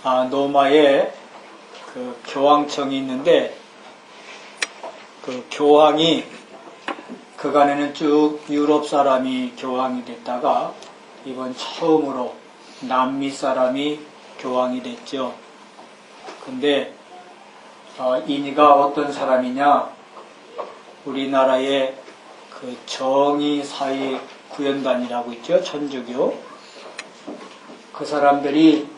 노마에 그 교황청이 있는데, 그 교황이 그간에는 쭉 유럽 사람이 교황이 됐다가 이번 처음으로 남미 사람이 교황이 됐죠. 근데 이니가 어떤 사람이냐, 우리나라의 그 정의사회구현단이라고 있죠, 천주교. 그 사람들이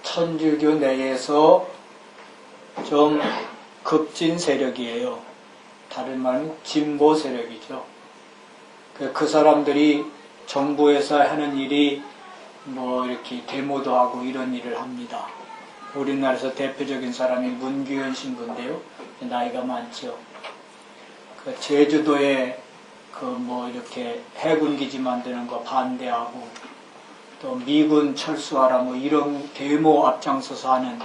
천주교 내에서 좀 급진 세력이에요. 다른 말은 진보 세력이죠. 그 사람들이 정부에서 하는 일이 뭐 이렇게 데모도 하고 이런 일을 합니다. 우리나라에서 대표적인 사람이 문규현 신부인데요. 나이가 많죠. 그 제주도에 그 뭐 이렇게 해군 기지 만드는 거 반대하고 또 미군 철수하라 뭐 이런 데모 앞장서서 하는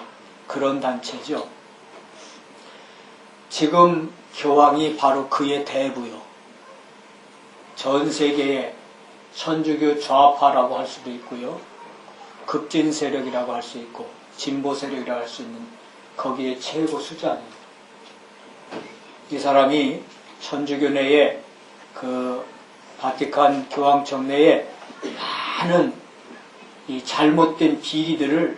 그런 단체죠. 지금 교황이 바로 그의 대부요. 전 세계의 천주교 좌파라고 할 수도 있고요. 급진 세력이라고 할 수 있고 진보 세력이라고 할 수 있는 거기에 최고 수장입니다. 이 사람이 천주교 내에 그 바티칸 교황청 내에 많은 이 잘못된 비리들을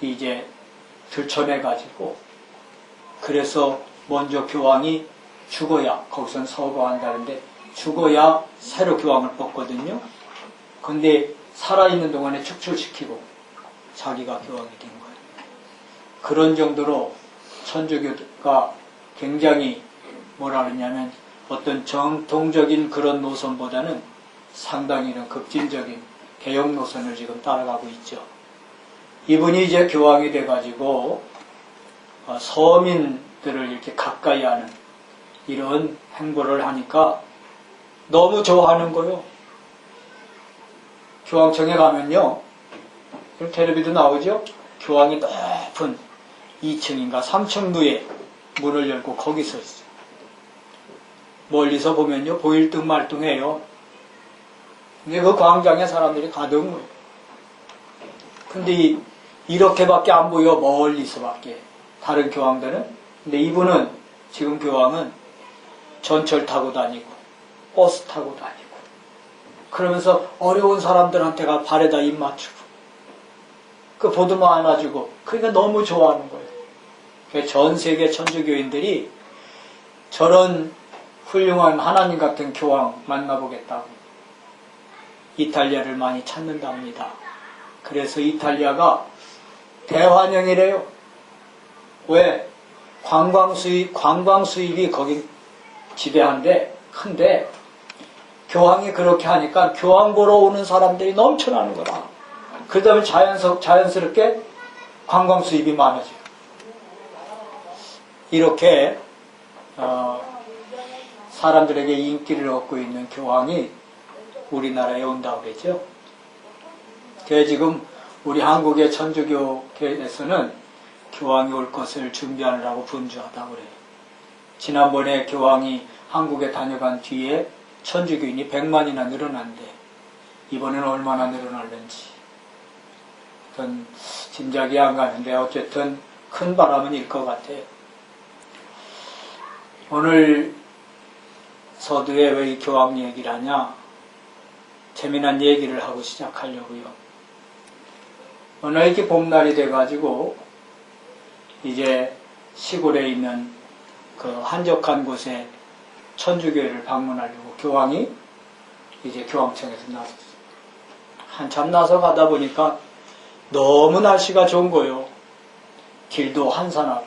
이제 들춰내가지고 그래서 먼저 교황이 죽어야 거기선 서거한다는데 죽어야 새로 교황을 뽑거든요. 근데 살아있는 동안에 축출시키고 자기가 교황이 된 거예요. 그런 정도로 천주교가 굉장히 뭐라 그러냐면 어떤 정통적인 그런 노선보다는 상당히 급진적인 개혁 노선을 지금 따라가고 있죠. 이분이 이제 교황이 돼가지고 서민들을 이렇게 가까이 하는 이런 행보를 하니까 너무 좋아하는 거요. 교황청에 가면요, 텔레비도 나오죠? 교황이 높은 2층인가 3층루에 문을 열고 거기 서 있어요. 멀리서 보면요, 보일 듯 말 듯해요. 근데 그 광장에 사람들이 가득 모여요. 근데 이렇게밖에 안 보여, 멀리서밖에. 다른 교황들은. 근데 이분은, 지금 교황은 전철 타고 다니고, 버스 타고 다니고, 그러면서 어려운 사람들한테가 발에다 입 맞추고, 그 보듬어 안아주고, 그러니까 너무 좋아하는 거예요. 전 세계 천주교인들이 저런 훌륭한 하나님 같은 교황 만나보겠다고 이탈리아를 많이 찾는답니다. 그래서 이탈리아가 대환영이래요. 왜? 관광 수입이 거기 지배한데, 큰데, 교황이 그렇게 하니까 교황 보러 오는 사람들이 넘쳐나는 거라. 그 다음에 자연스럽게 관광 수입이 많아져요. 이렇게, 사람들에게 인기를 얻고 있는 교황이 우리나라에 온다고 그랬죠. 그래서 지금 우리 한국의 천주교계에서는 교황이 올 것을 준비하느라고 분주하다고 그래요. 지난번에 교황이 한국에 다녀간 뒤에 천주교인이 100만이나 늘어난대. 이번에는 얼마나 늘어날는지 그건 짐작이 안 가는데 어쨌든 큰 바람은 일 것 같아요. 오늘 서두에 왜 이 교황 얘기를 하냐, 재미난 얘기를 하고 시작하려고요. 오늘 이렇게 봄날이 돼가지고 이제 시골에 있는 그 한적한 곳에 천주교회를 방문하려고 교황이 이제 교황청에서 나섰어요. 한참 나서 가다 보니까 너무 날씨가 좋은 거예요. 길도 한산하고.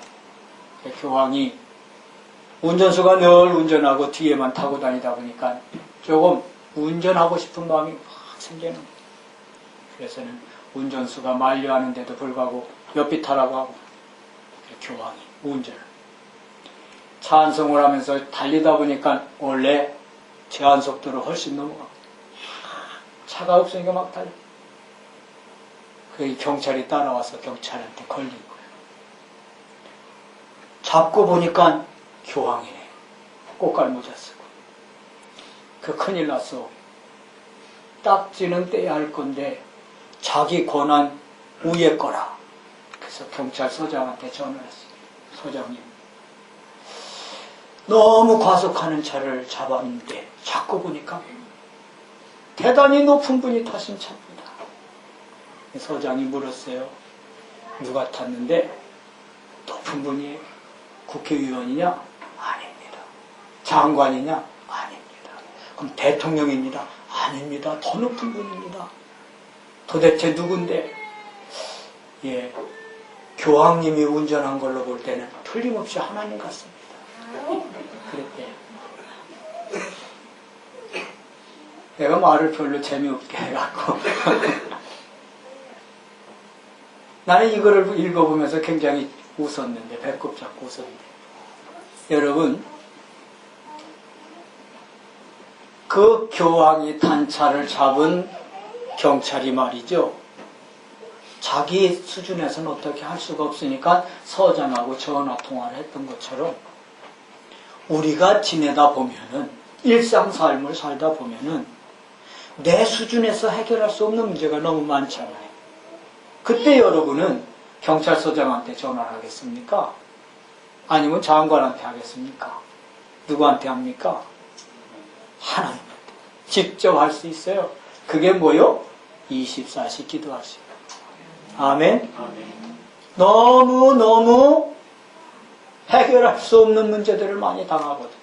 교황이 운전수가 늘 운전하고 뒤에만 타고 다니다 보니까 조금 운전하고 싶은 마음이 확 생기는 거예요. 그래서는 운전수가 만류하는데도 불구하고 옆에 타라고 하고 교황이 운전을 찬송을 하면서 달리다 보니까 원래 제한속도를 훨씬 넘어가고 차가 없으니까 막 달려. 그 경찰이 따라와서 경찰한테 걸린 거예요. 잡고 보니까 교황이네. 꽃갈모자 쓰고. 그 큰일 났어. 딱지는 떼야 할 건데 자기 권한 우에 거라. 그래서 경찰서장한테 전화를 했어요. 소장님, 너무 과속하는 차를 잡았는데 자꾸 보니까 대단히 높은 분이 타신 차입니다. 서장이 물었어요. 누가 탔는데? 높은 분이 국회의원이냐? 아닙니다. 장관이냐? 아닙니다. 그럼 대통령입니다. 아닙니다. 더 높은 분입니다. 도대체 누군데? 예, 교황님이 운전한 걸로 볼 때는 틀림없이 하나님 같습니다. 그랬대요. 내가 말을 별로 재미없게 해갖고 나는 이거를 읽어보면서 굉장히 웃었는데, 배꼽 잡고 웃었는데, 여러분, 그 교황이 탄 차를 잡은 경찰이 말이죠, 자기 수준에서는 어떻게 할 수가 없으니까 서장하고 전화통화를 했던 것처럼 우리가 지내다 보면은, 일상 삶을 살다 보면은 내 수준에서 해결할 수 없는 문제가 너무 많잖아요. 그때 여러분은 경찰서장한테 전화를 하겠습니까? 아니면 장관한테 하겠습니까? 누구한테 합니까? 하나님한테 직접 할 수 있어요. 그게 뭐요? 24시 기도하시고. 아멘? 너무너무 해결할 수 없는 문제들을 많이 당하거든요.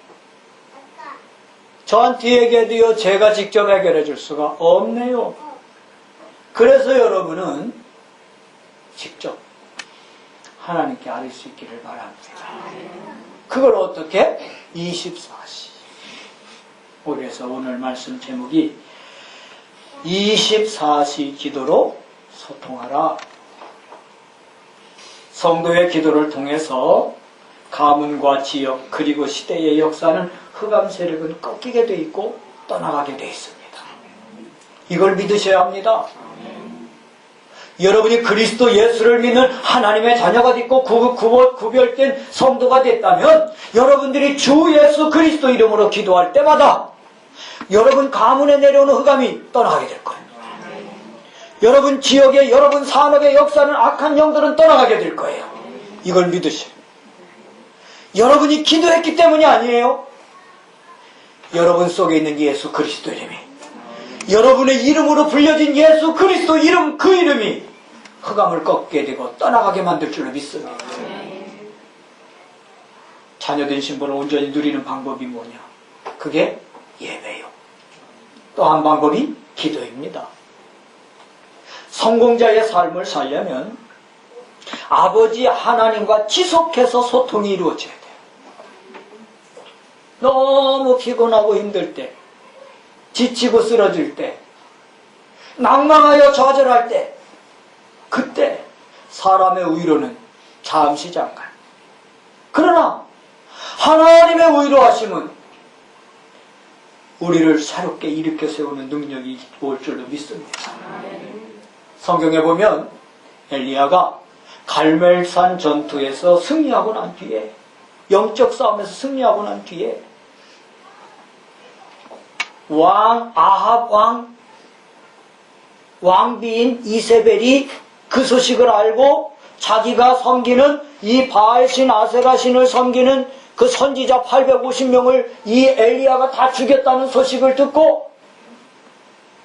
저한테에게도요, 제가 직접 해결해 줄 수가 없네요. 그래서 여러분은 직접 하나님께 아뢰 수 있기를 바랍니다. 그걸 어떻게? 24시. 그래서 오늘 말씀 제목이 24시 기도로 소통하라. 성도의 기도를 통해서 가문과 지역 그리고 시대의 역사는 흑암 세력은 꺾이게 돼 있고 떠나가게 돼 있습니다. 이걸 믿으셔야 합니다. 여러분이 그리스도 예수를 믿는 하나님의 자녀가 됐고 구별된 성도가 됐다면 여러분들이 주 예수 그리스도 이름으로 기도할 때마다 여러분 가문에 내려오는 흑암이 떠나가게 될 거예요. 여러분 지역의, 여러분 산업의 역사는 악한 영들은 떠나가게 될 거예요. 이걸 믿으셔요. 여러분이 기도했기 때문이 아니에요. 여러분 속에 있는 예수 그리스도 이름이, 여러분의 이름으로 불려진 예수 그리스도 이름, 그 이름이 흑암을 꺾게 되고 떠나가게 만들 줄로 믿습니다. 자녀된 신분을 온전히 누리는 방법이 뭐냐? 그게 예배요. 또 한 방법이 기도입니다. 성공자의 삶을 살려면 아버지 하나님과 지속해서 소통이 이루어져야 돼요. 너무 피곤하고 힘들 때, 지치고 쓰러질 때, 낭망하여 좌절할 때, 그때 사람의 위로는 잠시 잠깐. 그러나 하나님의 위로하심은 우리를 새롭게 일으켜 세우는 능력이 올 줄로 믿습니다. 성경에 보면 엘리야가 갈멜산 전투에서 승리하고 난 뒤에, 영적 싸움에서 승리하고 난 뒤에 아합 왕비인 이세벨이 그 소식을 알고 자기가 섬기는 이 바알신 아세라신을 섬기는 그 선지자 850명을 이 엘리야가 다 죽였다는 소식을 듣고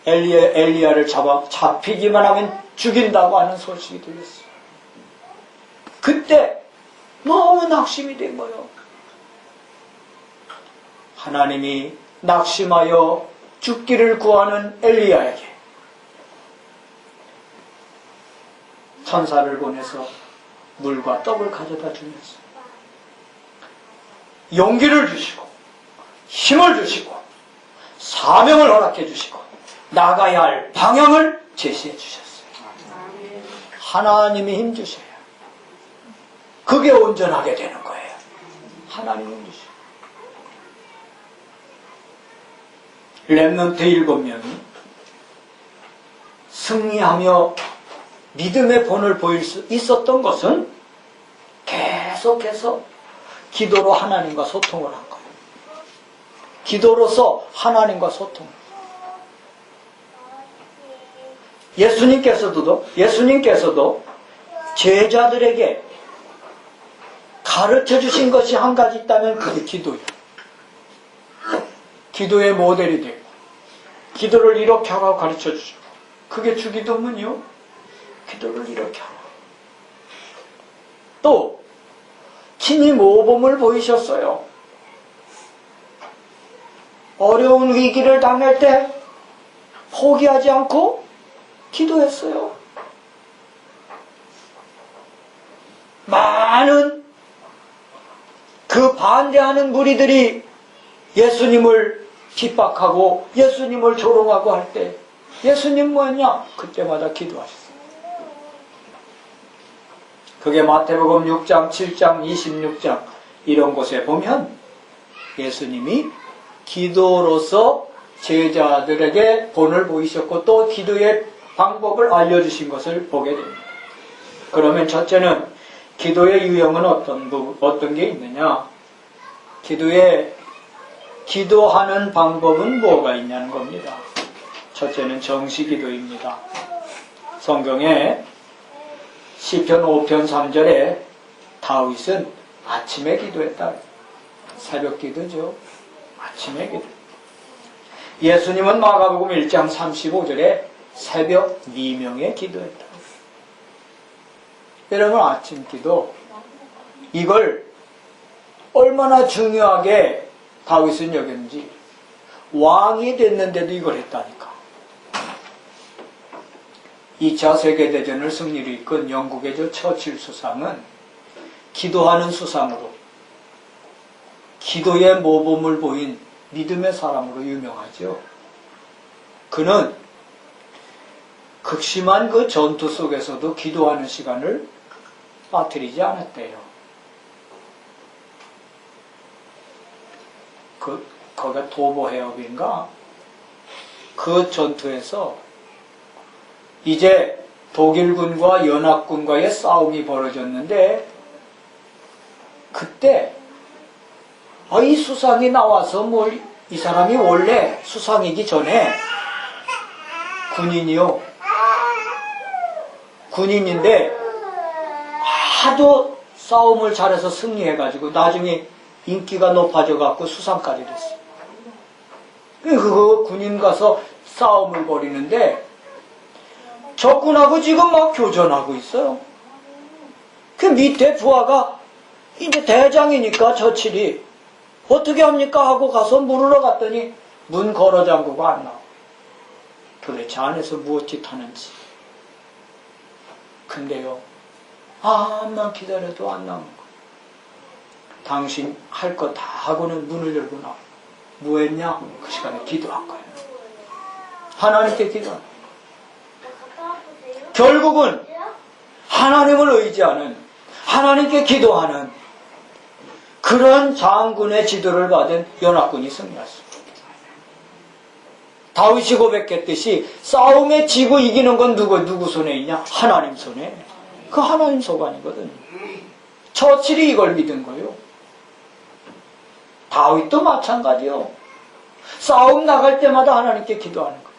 엘리야를 잡히기만 하면 죽인다고 하는 소식이 들렸어요. 그때 너무 낙심이 된 거예요. 하나님이 낙심하여 죽기를 구하는 엘리야에게 천사를 보내서 물과 떡을 가져다 주면서 용기를 주시고 힘을 주시고 사명을 허락해 주시고 나가야 할 방향을 제시해 주셨어요. 하나님이 힘 주셔야 그게 온전하게 되는 거예요. 하나님이 힘 주셔요. 렘넌트 7명이 승리하며 믿음의 본을 보일 수 있었던 것은 계속해서 기도로 하나님과 소통을 한 거예요. 기도로서 하나님과 소통. 예수님께서도 제자들에게 가르쳐 주신 것이 한 가지 있다면 그게 기도예요. 기도의 모델이 되고, 기도를 이렇게 하라고 가르쳐 주죠. 그게 주기도문이요. 기도를 이렇게 하라. 또 친히 모범을 보이셨어요. 어려운 위기를 당할 때 포기하지 않고 기도했어요. 많은 그 반대하는 무리들이 예수님을 핍박하고 예수님을 조롱하고 할 때 예수님 뭐였냐? 그때마다 기도하셨어요. 그게 마태복음 6장, 7장, 26장 이런 곳에 보면 예수님이 기도로서 제자들에게 본을 보이셨고 또 기도의 방법을 알려주신 것을 보게 됩니다. 그러면 첫째는 기도의 유형은 어떤 게 있느냐? 기도하는 방법은 뭐가 있냐는 겁니다. 첫째는 정시기도입니다. 성경에 시편 5편 3절에 다윗은 아침에 기도했다. 새벽 기도죠. 아침에 기도. 예수님은 마가복음 1장 35절에 새벽 미명에 기도했다. 여러분 아침 기도 이걸 얼마나 중요하게 다윗은 여겼는지 왕이 됐는데도 이걸 했다니까. 2차 세계대전을 승리로 이끈 영국의 처칠 수상은 기도하는 수상으로 기도의 모범을 보인 믿음의 사람으로 유명하죠. 그는 극심한 그 전투 속에서도 기도하는 시간을 빠뜨리지 않았대요. 거기가 도보 해협인가? 그 전투에서 이제 독일군과 연합군과의 싸움이 벌어졌는데 그때 이 수상이 나와서 이 사람이 원래 수상이기 전에 군인인데 하도 싸움을 잘해서 승리해가지고 나중에 인기가 높아져갖고 수상까지 됐어요. 그 군인 가서 싸움을 벌이는데 적군하고 지금 막 교전하고 있어요. 그 밑에 부하가 이제 대장이니까 처칠이 어떻게 합니까 하고 가서 물으러 갔더니 문 걸어 잠그고 안 나와. 도대체 안에서 무엇이 타는지. 근데요, 암만 기다려도 안 나오는 거예요. 당신 할 거 다 하고는 문을 열고 나와. 뭐 했냐? 그 시간에 기도한 거예요. 하나님께 기도한 거예요. 결국은 하나님을 의지하는, 하나님께 기도하는 그런 장군의 지도를 받은 연합군이 승리했습니다. 다윗이 고백했듯이 싸움에 지고 이기는 건 누구 손에 있냐? 하나님 손에. 그 하나님 소관이거든요. 처칠이 이걸 믿은 거예요. 다윗도 마찬가지요. 싸움 나갈 때마다 하나님께 기도하는 거예요.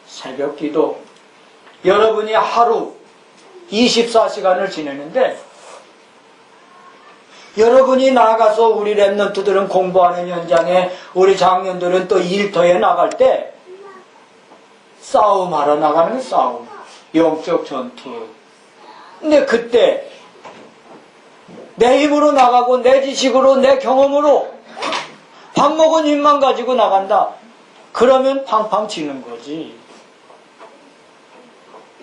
새벽 기도. 여러분이 하루 24시간을 지내는데 여러분이 나가서 우리 랩런트들은 공부하는 현장에 우리 장년들은 또 일터에 나갈 때 싸움하러 나가는 싸움. 영적 전투. 근데 그때 내 힘으로 나가고 내 지식으로 내 경험으로 밥 먹은 입만 가지고 나간다. 그러면 팡팡 지는 거지.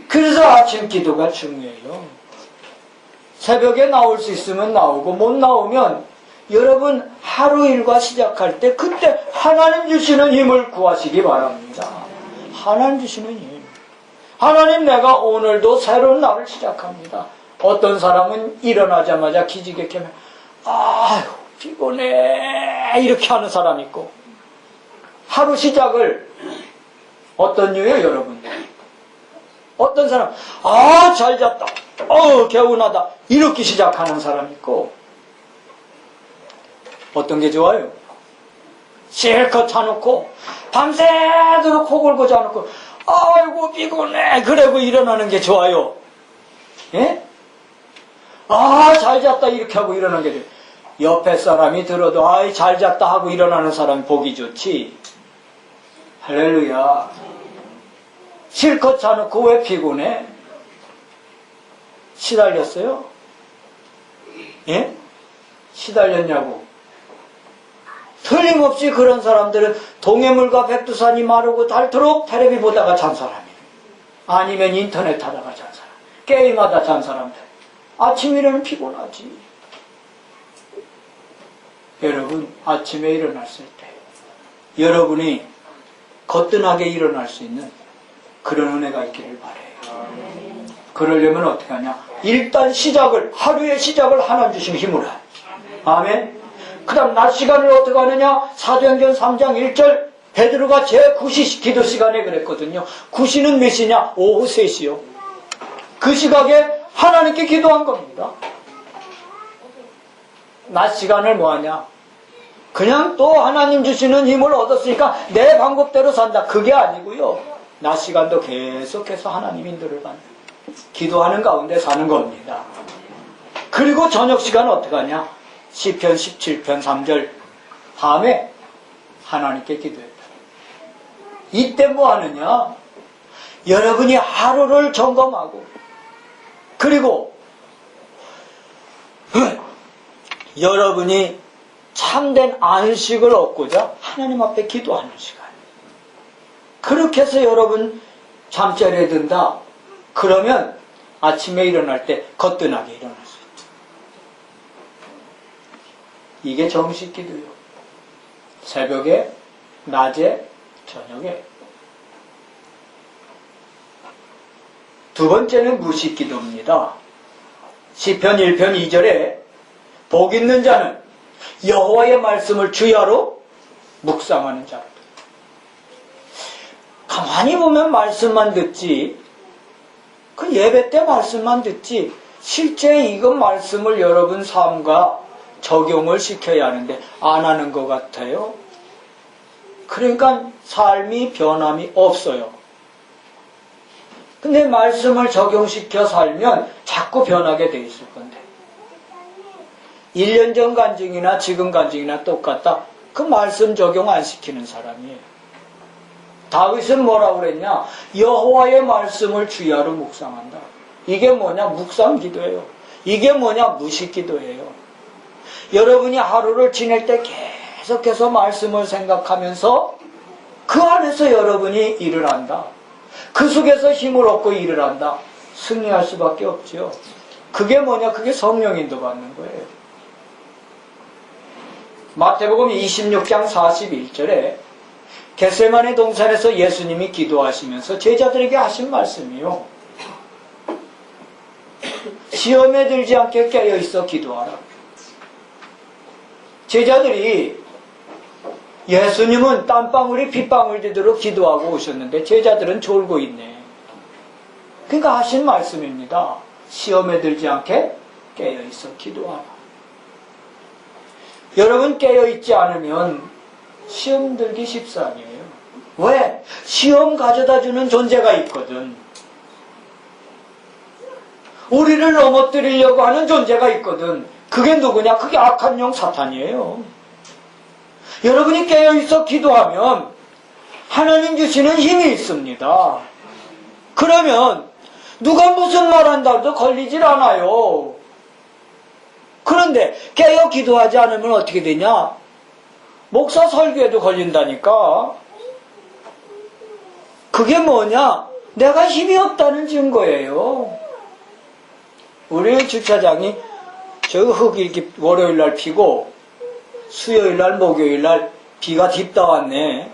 그래서 아침 기도가 중요해요. 새벽에 나올 수 있으면 나오고 못 나오면 여러분 하루 일과 시작할 때 그때 하나님 주시는 힘을 구하시기 바랍니다. 하나님 주시는 힘. 하나님 내가 오늘도 새로운 날을 시작합니다. 어떤 사람은 일어나자마자 기지개 켜면 아유 피곤해 이렇게 하는 사람이 있고 하루 시작을 어떤 류예요 여러분? 어떤 사람 잘 잤다 개운하다 이렇게 시작하는 사람이 있고 어떤 게 좋아요? 실컷 자놓고 밤새도록 코 골고 자놓고 아이고 피곤해 그러고 일어나는 게 좋아요? 예? 아 잘 잤다 이렇게 하고 일어나는 게 좋아요. 옆에 사람이 들어도 아이 잘 잤다 하고 일어나는 사람이 보기 좋지. 할렐루야. 실컷 자놓고 왜 피곤해? 시달렸어요? 예? 시달렸냐고. 틀림없이 그런 사람들은 동해물과 백두산이 마르고 닳도록 텔레비 보다가 잔 사람이에요. 아니면 인터넷 하다가 잔 사람, 게임하다 잔 사람들. 아침 일어나면 피곤하지. 여러분 아침에 일어났을 때 여러분이 거뜬하게 일어날 수 있는 그런 은혜가 있기를 바라요. 그러려면 어떻게 하냐? 일단 하루의 시작을 하나님 주신 힘으로 해. 아멘. 그 다음 낮 시간을 어떻게 하느냐? 사도행전 3장 1절 베드로가 제9시 기도 시간에 그랬거든요. 9시는 몇 시냐? 오후 3시요. 그 시각에 하나님께 기도한 겁니다. 낮 시간을 뭐하냐? 그냥 또 하나님 주시는 힘을 얻었으니까 내 방법대로 산다. 그게 아니고요. 낮 시간도 계속해서 하나님 인도를 받는 기도하는 가운데 사는 겁니다. 그리고 저녁 시간은 어떻게 하냐? 시편 17편 3절 밤에 하나님께 기도했다. 이때 뭐 하느냐? 여러분이 하루를 점검하고 그리고 여러분이 참된 안식을 얻고자 하나님 앞에 기도하는 시간. 그렇게 해서 여러분 잠자리에 든다. 그러면 아침에 일어날 때 거뜬하게 일어날 수 있죠. 이게 정식 기도요. 새벽에, 낮에, 저녁에. 두 번째는 무식 기도입니다. 시편 1편 2절에 복 있는 자는 여호와의 말씀을 주야로 묵상하는 자로다. 가만히 보면 말씀만 듣지, 그 예배 때 말씀만 듣지, 실제 이건 말씀을 여러분 삶과 적용을 시켜야 하는데 안 하는 것 같아요. 그러니까 삶이 변함이 없어요. 근데 말씀을 적용시켜 살면 자꾸 변하게 돼 있을 건데 1년 전 간증이나 지금 간증이나 똑같다. 그 말씀 적용 안 시키는 사람이에요. 다윗은 뭐라고 그랬냐? 여호와의 말씀을 주야로 묵상한다. 이게 뭐냐? 묵상 기도예요. 이게 뭐냐? 무식 기도예요. 여러분이 하루를 지낼 때 계속해서 말씀을 생각하면서 그 안에서 여러분이 일을 한다. 그 속에서 힘을 얻고 일을 한다. 승리할 수밖에 없죠. 그게 뭐냐? 그게 성령 인도 받는 거예요. 마태복음 26장 41절에 겟세마네 동산에서 예수님이 기도하시면서 제자들에게 하신 말씀이요. 시험에 들지 않게 깨어있어 기도하라. 제자들이 예수님은 땀방울이 핏방울 되도록 기도하고 오셨는데 제자들은 졸고 있네. 그러니까 하신 말씀입니다. 시험에 들지 않게 깨어있어 기도하라. 여러분 깨어있지 않으면 시험 들기 십상이에요. 왜? 시험 가져다주는 존재가 있거든. 우리를 넘어뜨리려고 하는 존재가 있거든. 그게 누구냐? 그게 악한 영 사탄이에요. 여러분이 깨어있어 기도하면 하나님 주시는 힘이 있습니다. 그러면 누가 무슨 말 한다고 걸리질 않아요. 그런데 깨어 기도하지 않으면 어떻게 되냐? 목사 설교에도 걸린다니까. 그게 뭐냐? 내가 힘이 없다는 증거예요. 우리 주차장이 저 흙이 이렇게 월요일날 피고 수요일날 목요일날 비가 딥다 왔네.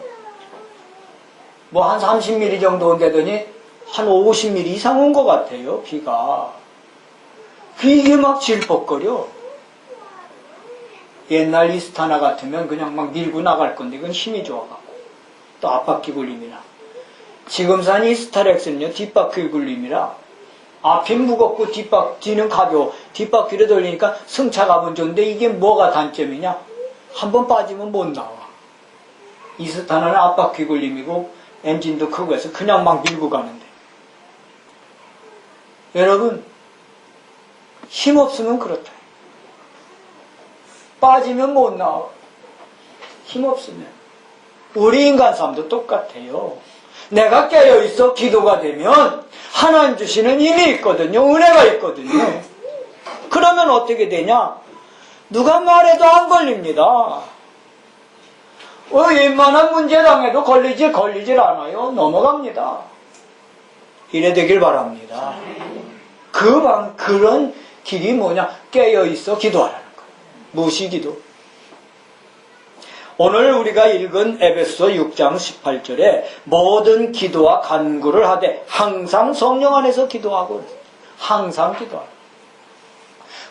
뭐 한 30mm 정도 온다더니 한 50mm 이상 온 것 같아요. 비가. 이게 막 질퍽거려. 옛날 이스타나 같으면 그냥 막 밀고 나갈 건데 이건 힘이 좋아갖고 또 앞바퀴 굴림이라. 지금 산 이스타렉스는요 뒷바퀴 굴림이라 앞이 무겁고 뒤는 가벼워. 뒷바퀴를 돌리니까 승차감은 좋은데 이게 뭐가 단점이냐? 한번 빠지면 못 나와. 이스타나는 앞바퀴 굴림이고 엔진도 크고 해서 그냥 막 밀고 가는데. 여러분, 힘없으면 그렇다. 빠지면 못 나와. 힘없으면. 우리 인간 삶도 똑같아요. 내가 깨어있어 기도가 되면 하나님 주시는 힘이 있거든요. 은혜가 있거든요. 그러면 어떻게 되냐? 누가 말해도 안 걸립니다. 웬만한 문제당해도 걸리질 않아요. 넘어갑니다. 이래 되길 바랍니다. 그런 길이 뭐냐? 깨어있어 기도하라는 거예요. 무시기도. 오늘 우리가 읽은 에베소 6장 18절에 모든 기도와 간구를 하되 항상 성령 안에서 기도하고 항상 기도하라.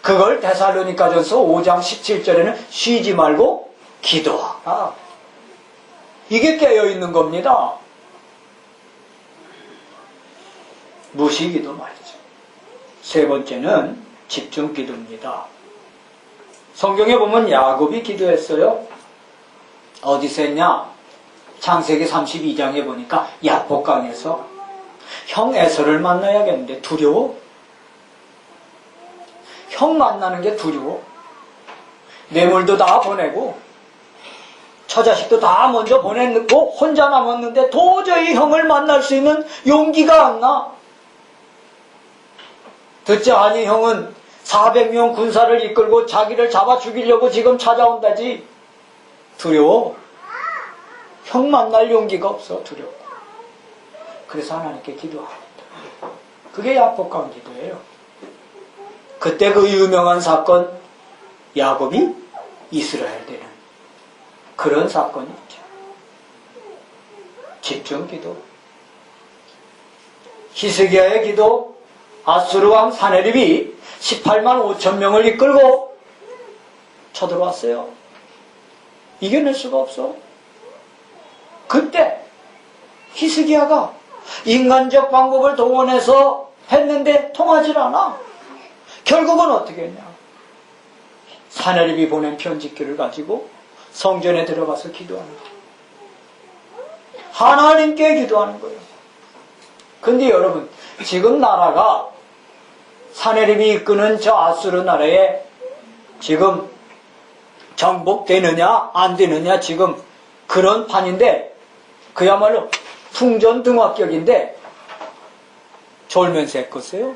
그걸 데살로니가전서 5장 17절에는 쉬지 말고 기도하라. 이게 깨어있는 겁니다. 무시기도 말이죠. 세 번째는 집중기도입니다. 성경에 보면 야곱이 기도했어요. 어디서 했냐? 창세기 32장에 보니까 야복강에서 형 에서를 만나야겠는데 두려워? 형 만나는 게 두려워. 뇌물도 다 보내고 처자식도 다 먼저 보내놓고 혼자 남았는데 도저히 형을 만날 수 있는 용기가 안 나. 듣지 아니 형은 400명 군사를 이끌고 자기를 잡아 죽이려고 지금 찾아온다지. 두려워. 형 만날 용기가 없어. 두려워. 그래서 하나님께 기도합니다. 그게 야복강 기도예요. 그때 그 유명한 사건, 야곱이 이스라엘 되는 그런 사건이 있죠. 집중기도. 히스기야의 기도, 아수르 왕 사네립이 18만 5천 명을 이끌고 쳐들어왔어요. 이겨낼 수가 없어. 그때 히스기야가 인간적 방법을 동원해서 했는데 통하질 않아. 결국은 어떻게 했냐? 사네립이 보낸 편지글을 가지고 성전에 들어가서 기도하는 거예요. 하나님께 기도하는 거예요. 근데 여러분, 지금 나라가 사네립이 이끄는 저 아수르 나라에 지금 정복되느냐 안 되느냐 지금 그런 판인데 그야말로 풍전등화격인데 졸면서 했겠어요?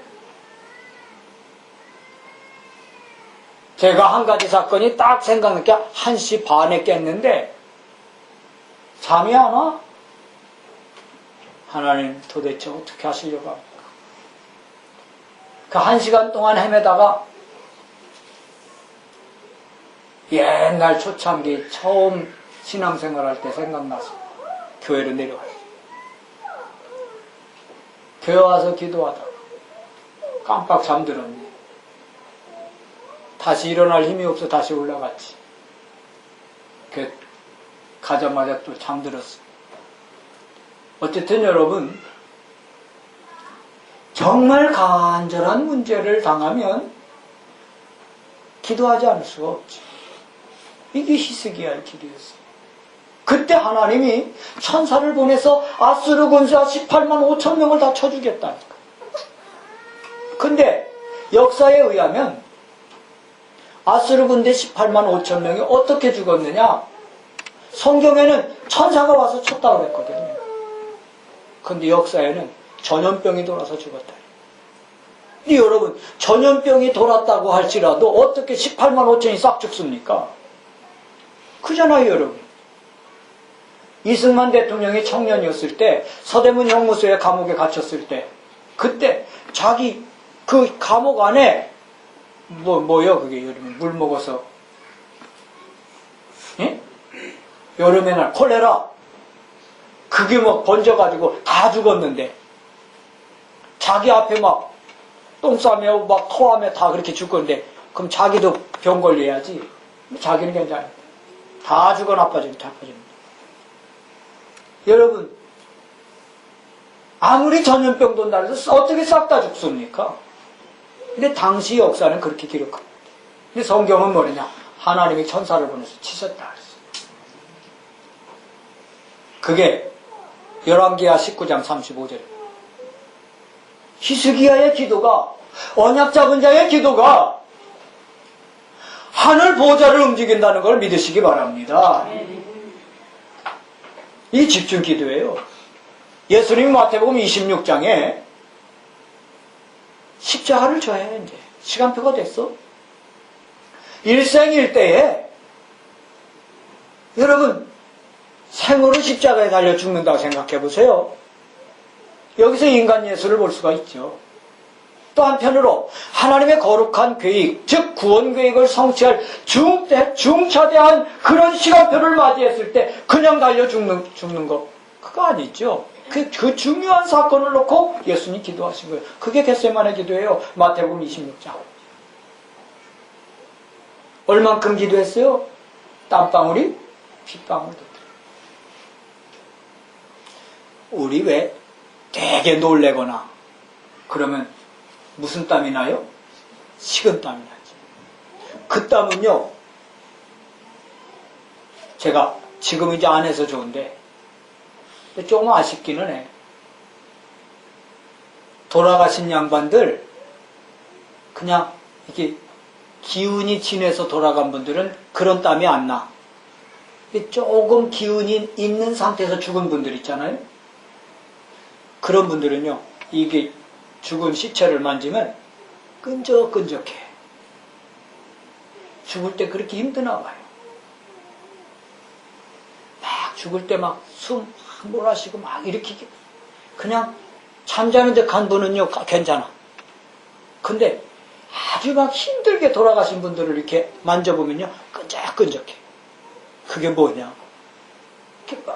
제가 한 가지 사건이 딱 생각나는 게 1시 반에 깼는데 잠이 안 와? 하나님 도대체 어떻게 하시려고 합니까? 그 1시간 동안 헤매다가 옛날 초창기 처음 신앙생활할 때 생각나서 교회로 내려왔어요. 교회 와서 기도하다가 깜빡 잠들었네. 다시 일어날 힘이 없어 다시 올라갔지. 가자마자 또 잠들었어. 어쨌든 여러분, 정말 간절한 문제를 당하면 기도하지 않을 수가 없지. 이게 히스기야의 길이었어요. 그때 하나님이 천사를 보내서 아수르 군사 18만 5천 명을 다 쳐주겠다니까. 근데 역사에 의하면 아수르 군대 18만 5천 명이 어떻게 죽었느냐? 성경에는 천사가 와서 쳤다고 그랬거든요. 근데 역사에는 전염병이 돌아서 죽었다. 이 여러분, 전염병이 돌았다고 할지라도 어떻게 18만 5천이 싹 죽습니까? 그잖아요, 여러분. 이승만 대통령이 청년이었을 때 서대문 형무소의 감옥에 갇혔을 때 그때 자기 그 감옥 안에 뭐요 그게 여름에 물 먹어서 예? 여름에 날 콜레라 그게 막 번져가지고 다 죽었는데 자기 앞에 막 똥 싸며 막 토하며 다 그렇게 죽었는데 그럼 자기도 병 걸려야지. 자기는 괜찮아. 다 죽어 나빠집니다. 여러분, 아무리 전염병 돈다 해서 어떻게 싹 다 죽습니까? 근데 당시 역사는 그렇게 기록합니다. 근데 성경은 뭐냐? 하나님이 천사를 보내서 치셨다 그랬어요. 그게 열왕기하 19장 35절. 히스기야의 기도가, 언약 잡은 자의 기도가 하늘 보좌를 움직인다는 걸 믿으시기 바랍니다. 이 집중 기도예요. 예수님이 마태복음 26장에 십자가를 져야 이제 시간표가 됐어. 일생일대에 여러분 생으로 십자가에 달려 죽는다고 생각해 보세요. 여기서 인간 예수를 볼 수가 있죠. 또 한편으로 하나님의 거룩한 계획, 즉 구원 계획을 성취할 중차대한 그런 시간표를 맞이했을 때 그냥 달려 죽는 거 그거 아니죠. 그 중요한 사건을 놓고 예수님이 기도하신 거예요. 그게 겟세마네 기도예요. 마태복음 26장. 얼만큼 기도했어요? 땀방울이 핏방울 듯. 우리 왜 되게 놀래거나 그러면 무슨 땀이 나요? 식은 땀이 나지. 그 땀은요, 제가 지금 이제 안 해서 좋은데 조금 아쉽기는 해. 돌아가신 양반들 그냥 이렇게 기운이 진해서 돌아간 분들은 그런 땀이 안 나. 조금 기운이 있는 상태에서 죽은 분들 있잖아요. 그런 분들은요, 이게 죽은 시체를 만지면 끈적끈적해. 죽을 때 그렇게 힘드나 봐요. 막 죽을 때 막 숨 몰아쉬고 막 이렇게 그냥 잠자는데 간 분은요 괜찮아. 근데 아주 막 힘들게 돌아가신 분들을 이렇게 만져보면요 끈적끈적해. 그게 뭐냐?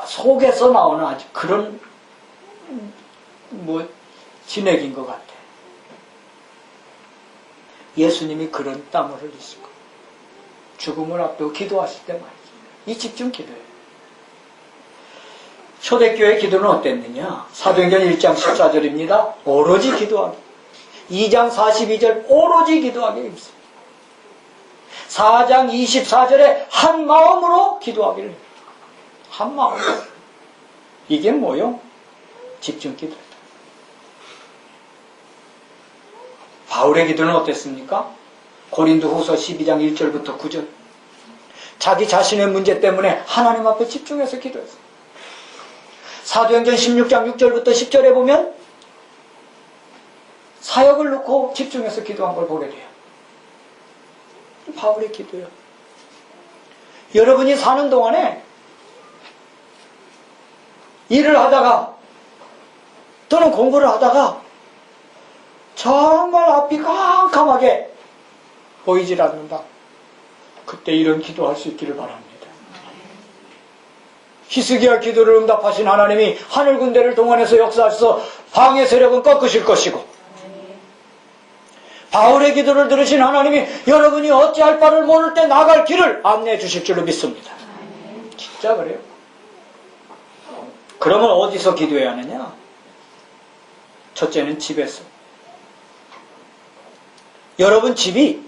속에서 나오는 아주 그런 진액인 것 같아. 예수님이 그런 땀을 흘리실 거예요. 죽음을 앞두고 기도하실 때 말이죠. 이 집중 기도예요. 초대교회 기도는 어땠느냐? 사도행전 1장 14절입니다. 오로지 기도하기. 2장 42절 오로지 기도하기 입습니다. 4장 24절에 한 마음으로 기도하기를. 한 마음으로. 이게 뭐요? 집중 기도다. 바울의 기도는 어땠습니까? 고린도후서 12장 1절부터 9절. 자기 자신의 문제 때문에 하나님 앞에 집중해서 기도했어요. 사도행전 16장 6절부터 10절에 보면 사역을 놓고 집중해서 기도한 걸 보게 돼요. 바울의 기도요. 여러분이 사는 동안에 일을 하다가 또는 공부를 하다가 정말 앞이 깜깜하게 보이질 않는다. 그때 이런 기도할 수 있기를 바랍니다. 히스기야 기도를 응답하신 하나님이 하늘 군대를 동원해서 역사하셔서 방해 세력은 꺾으실 것이고, 바울의 기도를 들으신 하나님이 여러분이 어찌할 바를 모를 때 나갈 길을 안내해 주실 줄로 믿습니다. 진짜 그래요. 그러면 어디서 기도해야 하느냐? 첫째는 집에서. 여러분 집이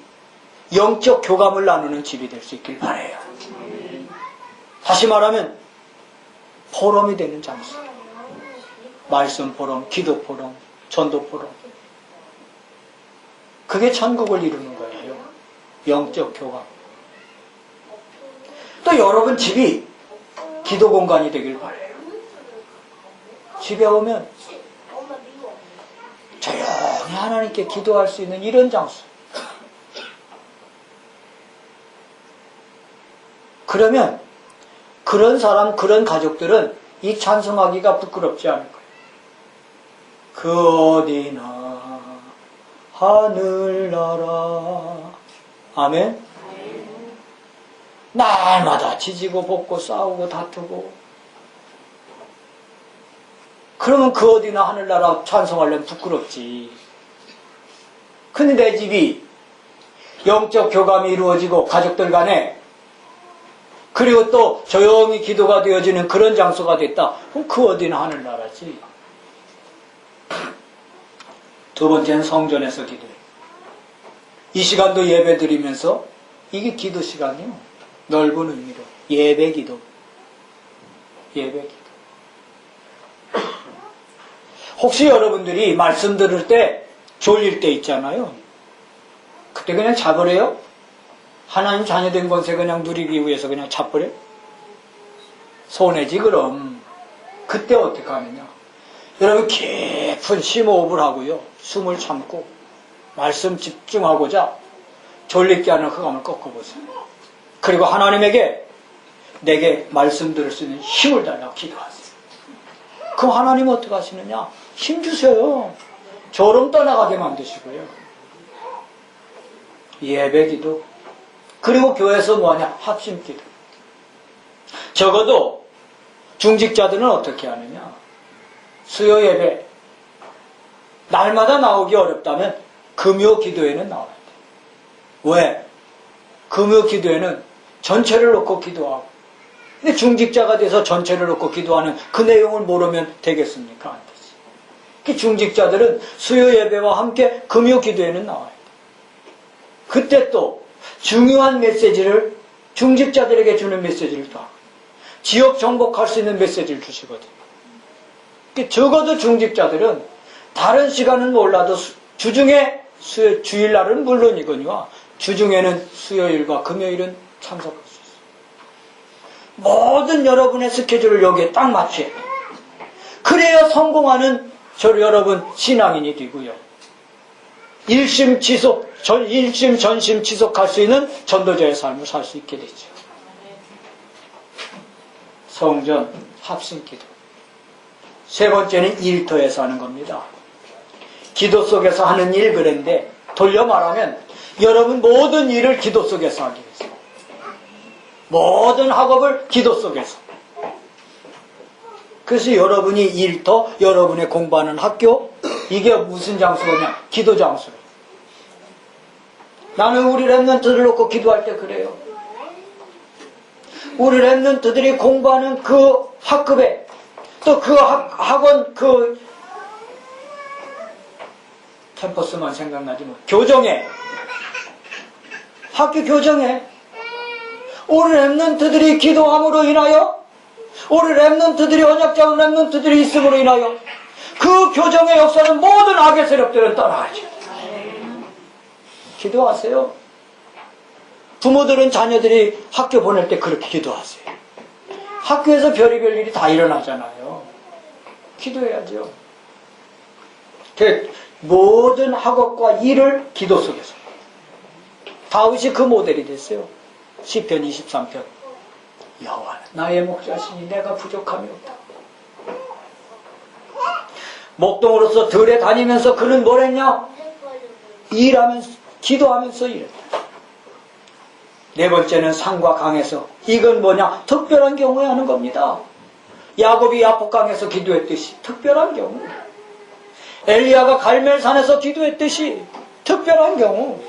영적 교감을 나누는 집이 될 수 있길 바라요. 다시 말하면 포럼이 되는 장소. 말씀 포럼, 기도 포럼, 전도 포럼. 그게 천국을 이루는 거예요. 영적 교감. 또 여러분 집이 기도 공간이 되길 바라요. 집에 오면 조용히 하나님께 기도할 수 있는 이런 장소. 그러면 그런 사람, 그런 가족들은 이 찬송하기가 부끄럽지 않을 거예요. 그 어디나 하늘나라. 아멘? 날마다 지지고 볶고 싸우고 다투고. 그러면 그 어디나 하늘나라 찬송하려면 부끄럽지. 근데 내 집이 영적 교감이 이루어지고 가족들 간에 그리고 또 조용히 기도가 되어지는 그런 장소가 됐다. 그럼 그 어디나 하늘나라지. 두 번째는 성전에서 기도해. 이 시간도 예배 드리면서 이게 기도 시간이요. 넓은 의미로 예배 기도. 예배 기도. 혹시 여러분들이 말씀 들을 때 졸릴 때 있잖아요. 그때 그냥 자버려요? 하나님 자녀된 것에 그냥 누리기 위해서 그냥 자버려? 손해지 그럼. 그때 어떻게 하느냐? 여러분 깊은 심호흡을 하고요. 숨을 참고 말씀 집중하고자 졸립게 하는 흑암을 꺾어보세요. 그리고 하나님에게 내게 말씀 들을 수 있는 힘을 달라고 기도하세요. 그럼 하나님은 어떻게 하시느냐? 힘 주세요. 졸음 떠나가게 만드시고요. 예배기도, 그리고 교회에서 뭐하냐? 합심기도. 적어도 중직자들은 어떻게 하느냐? 수요 예배 날마다 나오기 어렵다면 금요 기도회는 나와야 돼. 왜? 금요 기도회는 전체를 놓고 기도하고, 근데 중직자가 돼서 전체를 놓고 기도하는 그 내용을 모르면 되겠습니까? 안 되지. 그 중직자들은 수요 예배와 함께 금요 기도회는 나와야 돼. 그때 또 중요한 메시지를 중직자들에게 주는 메시지를 또 하고, 지역 정복할 수 있는 메시지를 주시거든요. 적어도 중직자들은 다른 시간은 몰라도 주중에 주일날은 물론이거니와 주중에는 수요일과 금요일은 참석할 수 있어요. 모든 여러분의 스케줄을 여기에 딱 맞춰야 돼요. 그래야 성공하는 여러분 신앙인이 되고요. 일심 전심 지속할 수 있는 전도자의 삶을 살 수 있게 되죠. 성전, 합심기도. 세 번째는 일터에서 하는 겁니다. 기도 속에서 하는 일 그런데 돌려 말하면 여러분 모든 일을 기도 속에서 하기 위해서, 모든 학업을 기도 속에서. 그래서 여러분이 일터, 여러분의 공부하는 학교, 이게 무슨 장소냐? 기도 장소로. 나는 우리 랩런트들 놓고 기도할 때 그래요. 우리 랩런트들이 공부하는 그 학급에, 또 그 학원, 그 캠퍼스만 생각나지 뭐, 교정에, 학교 교정에 우리 랩런트들이 기도함으로 인하여, 우리 랩런트들이 언약자원 랩런트들이 있음으로 인하여 그 교정의 역사는 모든 악의 세력들은 떠나가죠. 기도하세요. 부모들은 자녀들이 학교 보낼 때 그렇게 기도하세요. 학교에서 별의별 일이 다 일어나잖아요. 기도해야죠. 모든 학업과 일을 기도 속에서. 다윗이 그 모델이 됐어요. 시편 23편. 여호와는 나의 목자시니 내가 부족함이 없다. 목동으로서 들에 다니면서 그는 뭘 했냐? 일하면서, 기도하면서 일했다. 네 번째는 산과 강에서. 이건 뭐냐? 특별한 경우에 하는 겁니다. 야곱이 야복강에서 기도했듯이 특별한 경우. 엘리야가 갈멜산에서 기도했듯이 특별한 경우.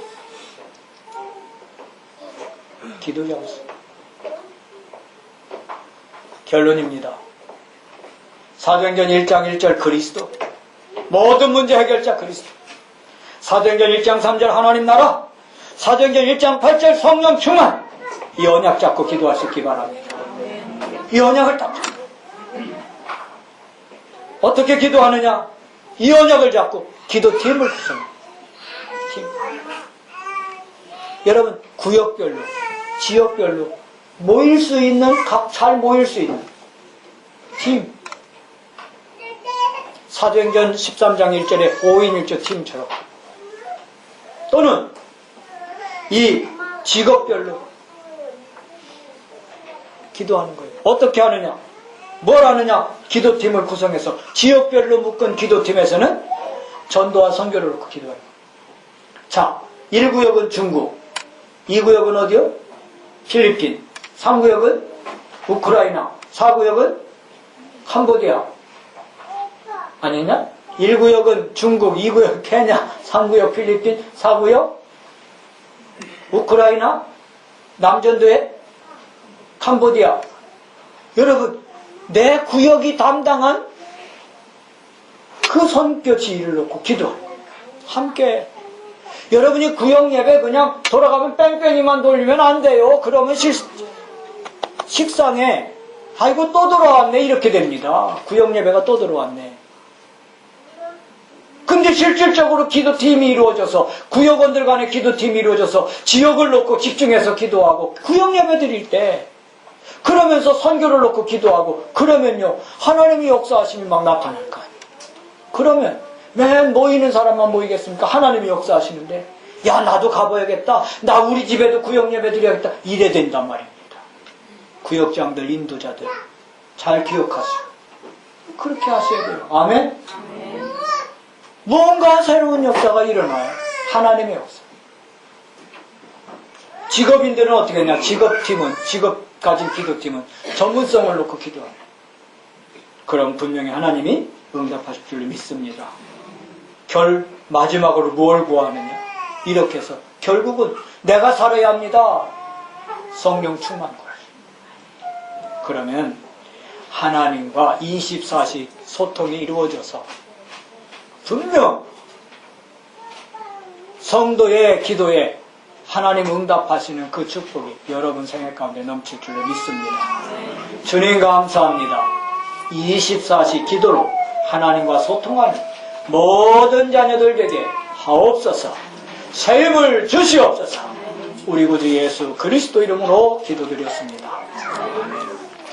기도 장소. 결론입니다. 사도행전 1장 1절 그리스도. 모든 문제 해결자 그리스도. 사도행전 1장 3절 하나님 나라. 사도행전 1장 8절 성령 충만. 이 언약 잡고 기도할 수 있기 바랍니다. 이 언약을 딱 잡고. 어떻게 기도하느냐? 이 언약을 잡고 기도팀을 구성합니다. 여러분 구역별로, 지역별로 모일 수 있는, 잘 모일 수 있는 팀. 사도행전 13장 1절에 5인 1조 팀처럼, 또는 이 직업별로 기도하는 거예요. 어떻게 하느냐? 뭘 하느냐? 기도팀을 구성해서 지역별로 묶은 기도팀에서는 전도와 선교를 놓고 기도해요. 자, 1구역은 중국, 2구역은 어디요? 필리핀, 3구역은 우크라이나, 4구역은 캄보디아. 아니냐? 1구역은 중국, 2구역 케냐, 3구역 필리핀, 4구역 우크라이나, 남전도에 캄보디아. 여러분, 내 구역이 담당한 그 선교 지휘를 놓고 기도합니다. 함께. 여러분이 구역 예배 그냥 돌아가면 뺑뺑이만 돌리면 안 돼요. 그러면 식상에 아이고 또 들어왔네 이렇게 됩니다. 구역 예배가 또 들어왔네. 실질적으로 기도팀이 이루어져서 구역원들 간의 기도팀이 이루어져서 지역을 놓고 집중해서 기도하고 구역 예배 드릴 때 그러면서 선교를 놓고 기도하고 그러면요 하나님이 역사하심이 막 나타날 거 아니에요. 그러면 맨 모이는 사람만 모이겠습니까? 하나님이 역사하시는데 야 나도 가봐야겠다. 나 우리 집에도 구역 예배 드려야겠다. 이래 된단 말입니다. 구역장들 인도자들 잘 기억하시고 그렇게 하셔야 돼요. 아멘? 뭔가 새로운 역사가 일어나요. 하나님의 역사. 직업인들은 어떻게 했냐? 직업 가진 기도팀은 전문성을 놓고 기도하는. 그럼 분명히 하나님이 응답하실 줄 믿습니다. 마지막으로 뭘 구하느냐? 이렇게 해서 결국은 내가 살아야 합니다. 성령 충만 구하십니다. 그러면 하나님과 24시 소통이 이루어져서 분명 성도의 기도에 하나님 응답하시는 그 축복이 여러분 생애 가운데 넘칠 줄로 믿습니다. 주님 감사합니다. 24시 기도로 하나님과 소통하는 모든 자녀들에게 하옵소서. 새 힘을 주시옵소서. 우리 구주 예수 그리스도 이름으로 기도드렸습니다.